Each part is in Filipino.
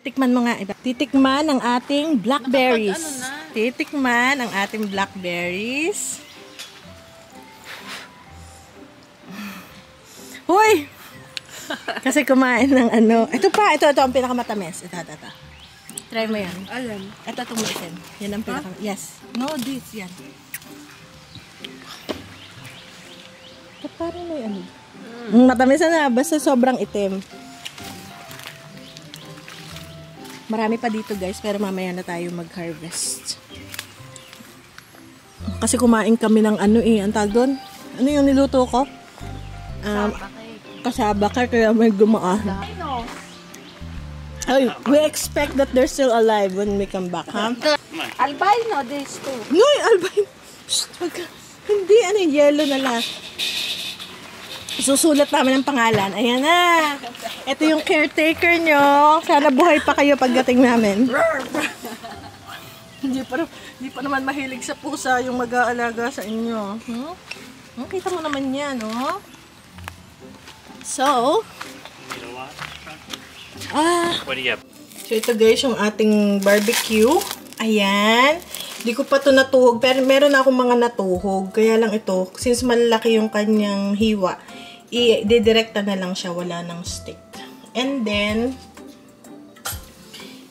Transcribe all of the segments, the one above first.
Titikman mo nga iba. Titikman ang ating blackberries. Titikman ang ating blackberries. Hoy! Kasi kumain ng ano. Ito ang pinakamatamis. Ito. Try mo yan. Alam. Ito itong itim. Yan ang pinakamatamis. Yes. No, this. Yan. Ito parang may ano. Matamis na. Basta sobrang itim. Marami pa dito guys. Pero mamaya na tayo mag-harvest. Kasi kumain kami ng ano eh. Ang tawag doon? Ano yung niluto ko? Kasaba kaya may gumaan. Ay, we expect that they're still alive when we come back, huh? Albino, this too. No, albino. Hindi, ano, yellow na lang. Susulat namin ang pangalan. Ayan na. Ito yung caretaker nyo. Sana buhay pa kayo pagdating namin. Hindi pa naman mahilig sa pusa yung mag-aalaga sa inyo. Kita mo naman yan, no? So, what do you have? So ito guys, yung ating barbecue. Ayan. Hindi ko pa ito natuhog, pero meron na akong mga natuhog. Kaya lang ito, since malaki yung kanyang hiwa, i-didirekta na lang siya, wala ng stick. And then,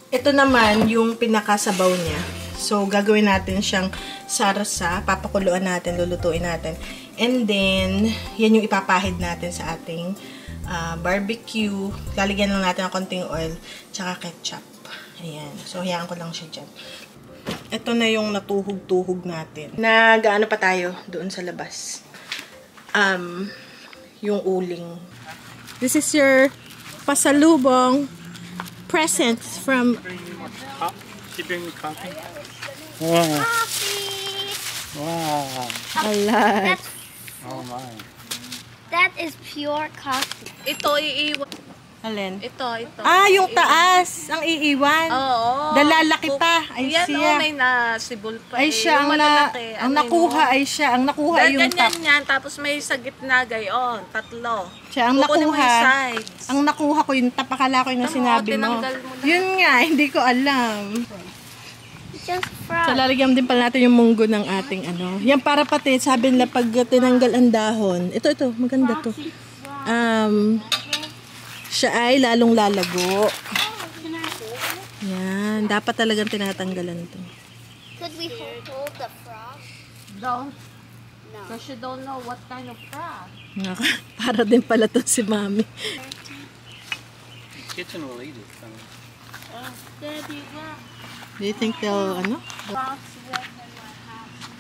ito naman yung pinakasabaw niya. So, gagawin natin siyang sarsa, papakuluan natin, lulutuin natin. And then, yan yung ipapahid natin sa ating barbecue. Lalagyan lang natin ng konting oil, tsaka ketchup. Ayan. So, hayaan ko lang siya dyan. Ito na yung natuhog-tuhog natin. Nag-ano pa tayo doon sa labas. Yung uling. This is your pasalubong present from... She bring me coffee? Wow. Wow. Alay. Oh my. That is pure coffee. Ito iiwan. Alin? Ito. Yung taas. Ang iiwan. Oo. Dalalaki pa. Ay yan, siya. may nasibol pa. Ay siya. Ang nakuha ay siya. Ang nakuha yung top. Ganyan yan. Tapos may sa gitna gayon. 3. Siya ang Kukunin mo nakuha. yung sides. Ang nakuha ko yung top. Akala ko yung sinabi mo. Tinanggal mo na. Yun nga. Hindi ko alam. Just frog. So, lalagyan din pala natin yung munggo ng ating ano. Yan para pati, sabi nila pag tinanggal ang dahon. Ito, maganda to. Siya ay lalong lalago. Yan, dapat talagang tinatanggalan to. Could we hold the frog? Don't. No. Because you don't know what kind of frog. Para din pala to si Mami. Kitchen will eat it. Daddy, what? Do you think they'll, ano? Frogs live in my house.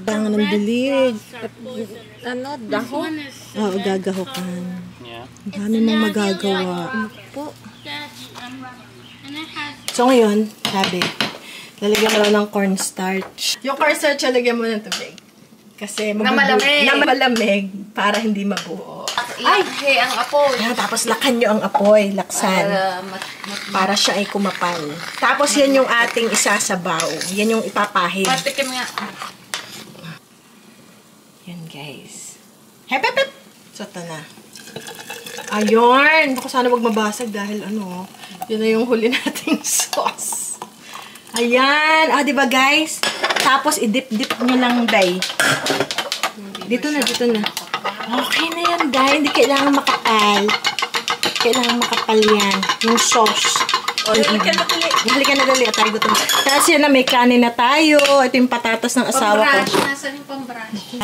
Tangan ng dilig. Are poisonous. Ano, dahon? Oo, gagahokan. Yeah. Ang dami mong magagawa. Po. Daddy, I'm running. And it has So ngayon, sabi, lalagyan mo lang ng cornstarch. Yung cornstarch, lalagyan mo ng tubig. Kasi malamig. Na malamig para hindi mabuo. Ay, ang apoy. Tapos lakan nyo ang apoy, laksan. Para siya ay kumapal. Tapos yan yung ating isasabaw. Yan yung ipapahid. Patikim nga. Yan guys. Hep. So ito na. Ayun. Baka sana wag mabasag dahil ano. Yun na yung huli nating sauce. Ayan. Diba guys? Tapos i-dip-dip nyo lang, day. Dito na. Okay na yan, day. Hindi kailangan makapal. Kailangan makapal yan. Yung sauce. Halika na dali. Tayo gutom. Tapos yan na, may kanin na tayo. Ito yung patatas ng asawa ko. Pambrush. Nasaan yung pambrush?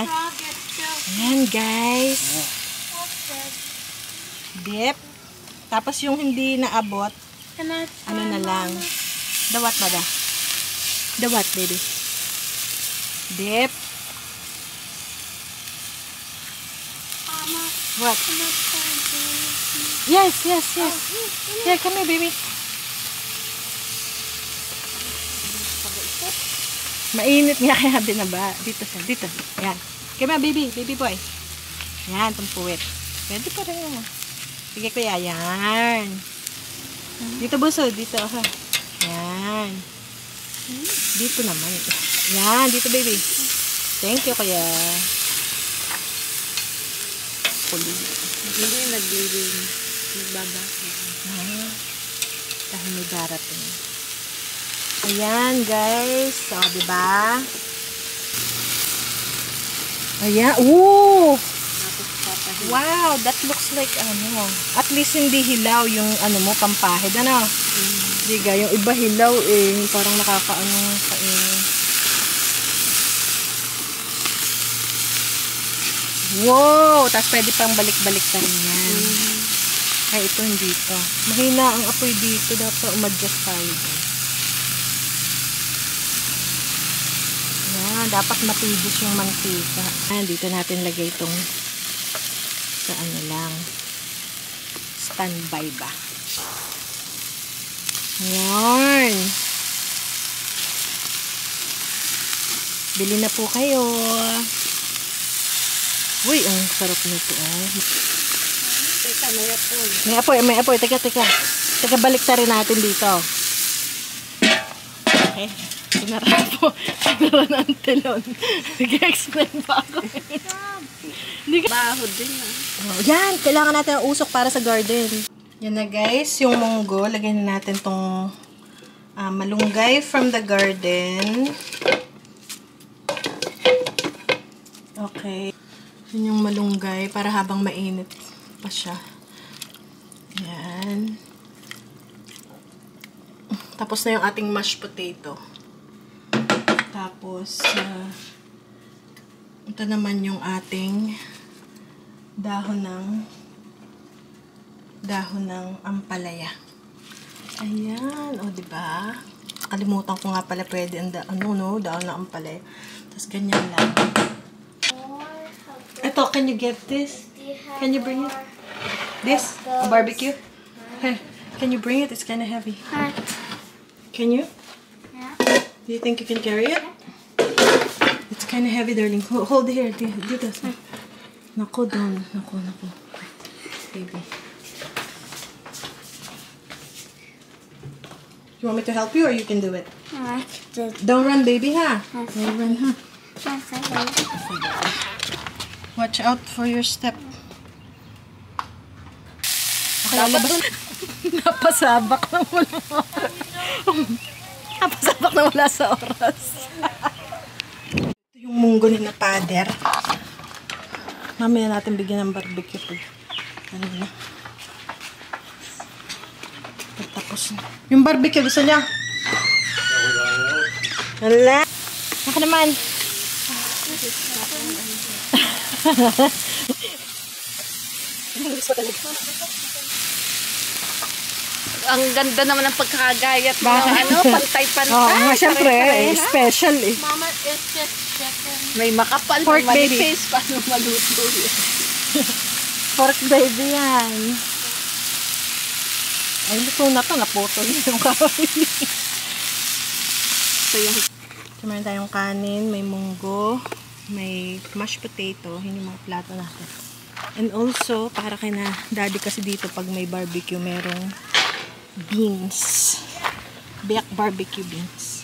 Ayan, guys. Dip. Tapos yung hindi naabot, ano na lang. Dawat ba da? Dawat, baby. Dip. What? Yes. Here, come here, baby. Mainit nga kaya binaba. Dito. Yan. Come here, baby. Baby boy. Yan, tumpuwit. Pwede pa rin. Sige, kuya. Yan. Dito, buso. Dito, ha. Yan. Dito naman. Yan, dito, baby. Thank you, kuya. Hindi nagbaba. Dahil may darating. Ayan, guys. So, diba? Ayan. Ooh! Wow, that looks like ano. At least hindi hilaw yung ano mo, pampahid. Ano? Diga, yung iba hilaw eh. Parang nakakaano sa Wow! Tapos pwede pang balik-balik na rin yan. Ay, ito hindi ito. Mahina ang apoy dito. Dapat umadjust tayo. Ayan, dapat matibos yung mantika. Ayan, dito natin lagay itong sa ano lang. Standby ba? Ayan. Bili na po kayo. Uy, ang sarap nito. Teka, May apoy. Teka. Teka, balik na rin natin dito. Okay. Sinara po. Sinara ng telon. Nag-explain pa ako. Baho din Yan, kailangan natin ng usok para sa garden. Yan na guys, yung munggo. Lagyan na natin tong malunggay from the garden. Okay. Yun yung malunggay para habang mainit pa siya. Yan. Tapos na yung ating mashed potato. Tapos, ito naman yung ating dahon ng ampalaya. Ayan. O, diba? Kalimutan ko nga pala pwede ang dahon ng ampalaya. Tapos, ganyan lang. Ito, can you get this? Can you bring it? This? A barbecue? Hey, can you bring it? It's kind of heavy. Can you? Yeah. Do you think you can carry it? It's kind of heavy, darling. Hold it here. Do this. Nako, down. Nako. Baby. You want me to help you or you can do it? Don't run, baby, ha? Don't run, ha? Watch out for your step. Okay, napasabak na wala. Napasabak na wala sa oras. Ito yung munggo ni na pader. Mamaya natin bigyan ng barbecue po. Ano na? Tapos na. Yung barbecue, gusto niya? Wala. Ako naman. Ang ganda naman ng pagkakagayat mo. Pantay-pantay. Oo, syempre, special eh. Mama, it's just chicken. May makapal, Pork may baby. manipis. Paano maluto yun? Pork baby yan. Ay, luto na to. Naputol yung kahoy. So, yung So, meron tayong kanin, may munggo, may mashed potato, yun yung mga plato natin. And also, para kay na daddy kasi dito pag may barbecue, merong beans. Black barbecue beans.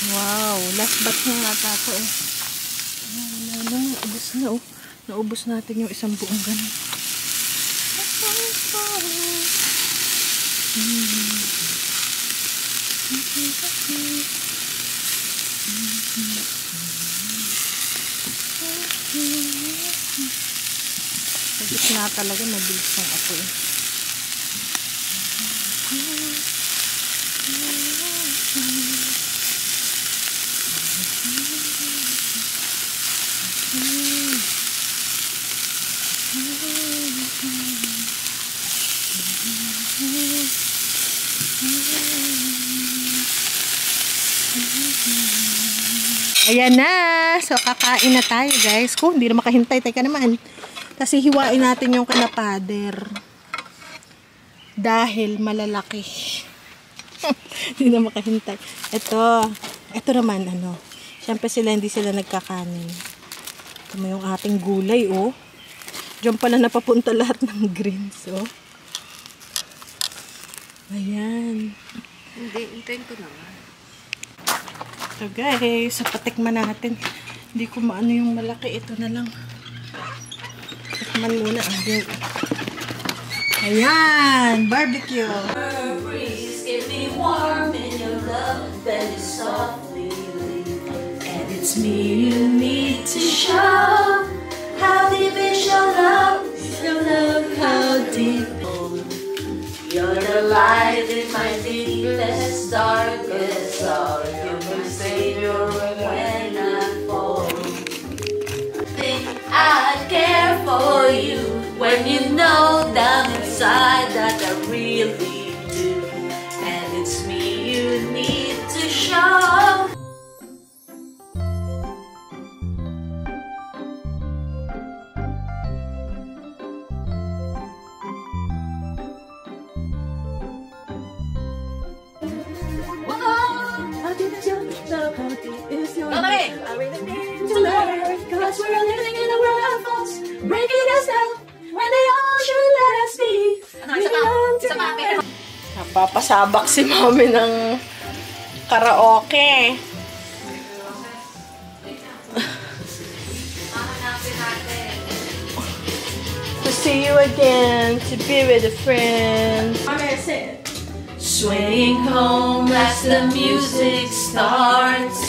Wow, last batch na nata to eh. Wala na, naubos na oh. Naubos natin yung isang buong ganun. Sa gitna talaga mabilis ang ako eh. Ayan na. So, kakain na tayo, guys. Kung hindi na makahintay, teka naman. Tapos, hiwain natin yung kanapader. Dahil malalaki. Hindi na makahintay. Ito naman, ano. Siyempre sila, hindi sila nagkakanin. Ito mo yung ating gulay, oh. Diyan pala napapunta lahat ng greens, oh. Ayan. Hindi, hintayin ko naman. So guys, so patikman natin. Hindi ko maano yung malaki. Ito na lang. Tikman muna. Ayan! Barbecue! Breeze, give me warm in your love, bend it softly. And it's me you need to show. How deep is your love? Your love, how deep. You're the light in my deepest, darkest hour. You're my savior when I fall. Think I care for you when you know down inside that I really do. And it's me you need to show. Okay. I really need to learn, cause we're living in a world of false, breaking us down when they all should let us be. We belong together. Napapasabak si mami ng karaoke. To see you again, to be with a friend. Swaying home as the music starts,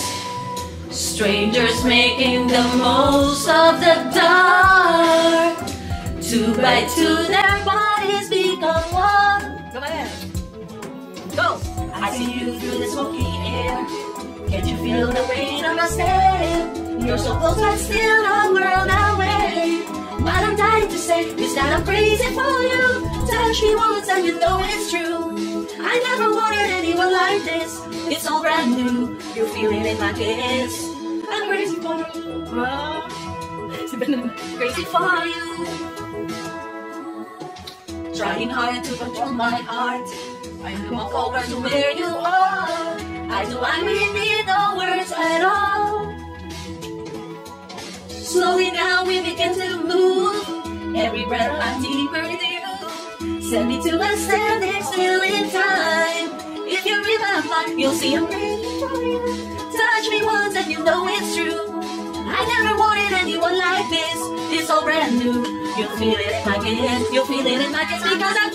strangers making the most of the dark. 2 by 2 their bodies become one. Go ahead. Go! I see you through the smoky air. Can't you feel the weight of my stare? You're so close but still a world away. What I'm dying to say is that I'm crazy for you. Touch me once and you know it's true. I never wanted anyone like this. It's all brand new. You feel it in my kiss. I'm crazy for you. Crazy for you. Trying hard to control my heart. I walk over to where you are. I really need no words at all. Slowly now we begin to move. Every breath I'm deeper into you. Send me to a standing still in time. If you remember, you'll see I'm ready for you. Touch me once and you know it's true. I never wanted anyone like this. It's all brand new. You'll feel it in my kiss. You'll feel it in my kiss because I'm